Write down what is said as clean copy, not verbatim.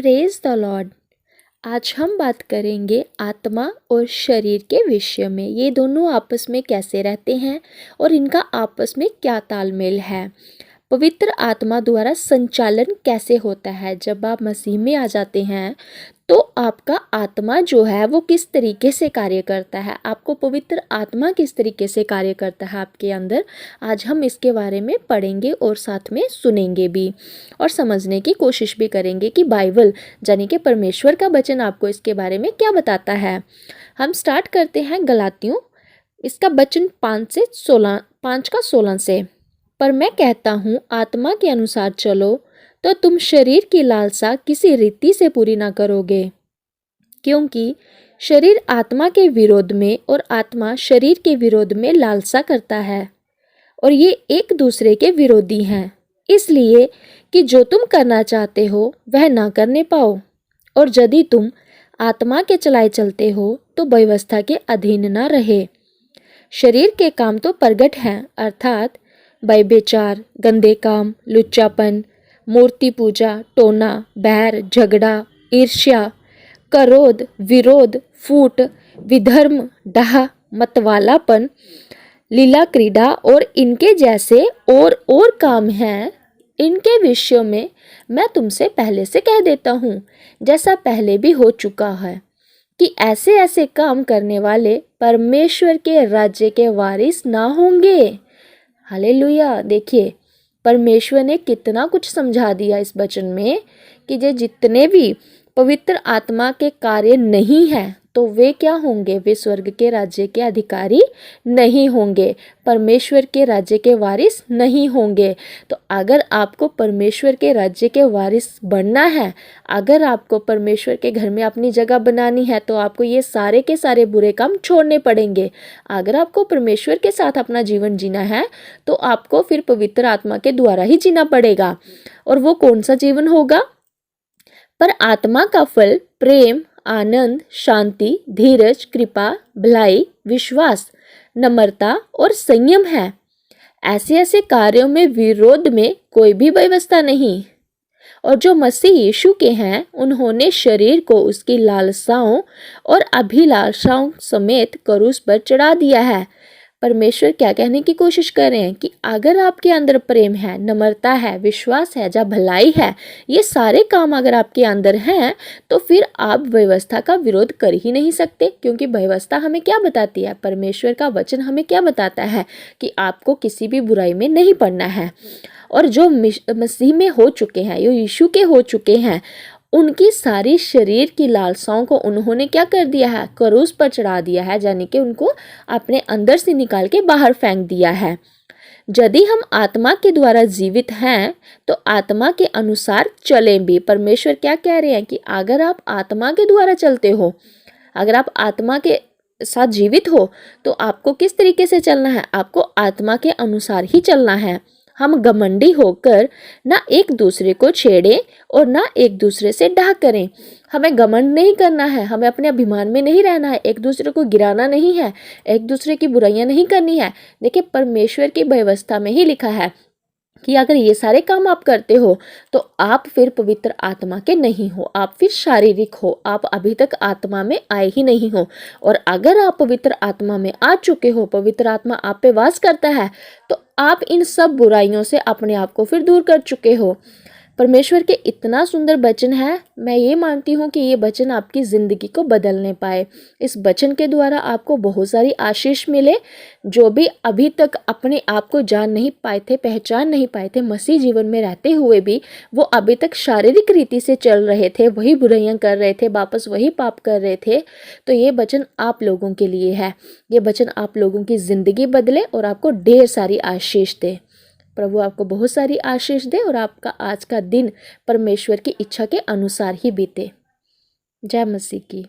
Praise the Lord. आज हम बात करेंगे आत्मा और शरीर के विषय में। ये दोनों आपस में कैसे रहते हैं और इनका आपस में क्या तालमेल है। पवित्र आत्मा द्वारा संचालन कैसे होता है। जब आप मसीह में आ जाते हैं तो आपका आत्मा जो है वो किस तरीके से कार्य करता है, आपको पवित्र आत्मा किस तरीके से कार्य करता है आपके अंदर। आज हम इसके बारे में पढ़ेंगे और साथ में सुनेंगे भी और समझने की कोशिश भी करेंगे कि बाइबल यानी कि परमेश्वर का वचन आपको इसके बारे में क्या बताता है। हम स्टार्ट करते हैं गलातियों, इसका वचन 5:16 से। पर मैं कहता हूँ आत्मा के अनुसार चलो तो तुम शरीर की लालसा किसी रीति से पूरी ना करोगे, क्योंकि शरीर आत्मा के विरोध में और आत्मा शरीर के विरोध में लालसा करता है और ये एक दूसरे के विरोधी हैं, इसलिए कि जो तुम करना चाहते हो वह ना करने पाओ। और यदि तुम आत्मा के चलाए चलते हो तो व्यवस्था के अधीन ना रहे। शरीर के काम तो प्रगट हैं, अर्थात व्यभिचार, गंदे काम, लुच्चापन, मूर्ति पूजा, टोना, बैर, झगड़ा, ईर्ष्या, क्रोध, विरोध, फूट, विधर्म, डाह, मतवालापन, लीला क्रीड़ा और इनके जैसे और काम हैं। इनके विषयों में मैं तुमसे पहले से कह देता हूँ, जैसा पहले भी हो चुका है, कि ऐसे ऐसे काम करने वाले परमेश्वर के राज्य के वारिस ना होंगे। हालेलुया। देखिए परमेश्वर ने कितना कुछ समझा दिया इस वचन में कि जो जितने भी पवित्र आत्मा के कार्य नहीं हैं तो वे क्या होंगे, वे स्वर्ग के राज्य के अधिकारी नहीं होंगे, परमेश्वर के राज्य के वारिस नहीं होंगे। तो अगर आपको परमेश्वर के राज्य के वारिस बनना है, अगर आपको परमेश्वर के घर में अपनी जगह बनानी है, तो आपको ये सारे के सारे बुरे काम छोड़ने पड़ेंगे। अगर आपको परमेश्वर के साथ अपना जीवन जीना है तो आपको फिर पवित्र आत्मा के द्वारा ही जीना पड़ेगा। और वो कौन सा जीवन होगा? पर आत्मा का फल प्रेम, आनंद, शांति, धीरज, कृपा, भलाई, विश्वास, नम्रता और संयम है। ऐसे ऐसे कार्यों में विरोध में कोई भी व्यवस्था नहीं। और जो मसीह यीशु के हैं उन्होंने शरीर को उसकी लालसाओं और अभिलाषाओं समेत क्रूस पर चढ़ा दिया है। परमेश्वर क्या कहने की कोशिश कर रहे हैं कि अगर आपके अंदर प्रेम है, नम्रता है, विश्वास है, जहाँ भलाई है, ये सारे काम अगर आपके अंदर हैं तो फिर आप व्यवस्था का विरोध कर ही नहीं सकते। क्योंकि व्यवस्था हमें क्या बताती है, परमेश्वर का वचन हमें क्या बताता है कि आपको किसी भी बुराई में नहीं पड़ना है। और जो मसीह में हो चुके हैं, जो यीशु के हो चुके हैं, उनकी सारी शरीर की लालसाओं को उन्होंने क्या कर दिया है, क्रूस पर चढ़ा दिया है, यानी कि उनको अपने अंदर से निकाल के बाहर फेंक दिया है। यदि हम आत्मा के द्वारा जीवित हैं तो आत्मा के अनुसार चलें भी। परमेश्वर क्या कह रहे हैं कि अगर आप आत्मा के द्वारा चलते हो, अगर आप आत्मा के साथ जीवित हो तो आपको किस तरीके से चलना है, आपको आत्मा के अनुसार ही चलना है। हम घमंडी होकर ना एक दूसरे को छेड़ें और ना एक दूसरे से डाह करें। हमें घमंड नहीं करना है, हमें अपने अभिमान में नहीं रहना है, एक दूसरे को गिराना नहीं है, एक दूसरे की बुराइयां नहीं करनी है। देखिए परमेश्वर की व्यवस्था में ही लिखा है कि अगर ये सारे काम आप करते हो तो आप फिर पवित्र आत्मा के नहीं हो, आप फिर शारीरिक हो, आप अभी तक आत्मा में आए ही नहीं हो। और अगर आप पवित्र आत्मा में आ चुके हो, पवित्र आत्मा आप पे वास करता है, तो आप इन सब बुराइयों से अपने आप को फिर दूर कर चुके हो। परमेश्वर के इतना सुंदर वचन है, मैं ये मानती हूँ कि ये वचन आपकी ज़िंदगी को बदलने पाए। इस वचन के द्वारा आपको बहुत सारी आशीष मिले। जो भी अभी तक अपने आप को जान नहीं पाए थे, पहचान नहीं पाए थे, मसीह जीवन में रहते हुए भी वो अभी तक शारीरिक रीति से चल रहे थे, वही बुराइयां कर रहे थे, वापस वही पाप कर रहे थे, तो ये वचन आप लोगों के लिए है। ये वचन आप लोगों की ज़िंदगी बदले और आपको ढेर सारी आशीष दे। प्रभु आपको बहुत सारी आशीष दे और आपका आज का दिन परमेश्वर की इच्छा के अनुसार ही बीते। जय मसीह की।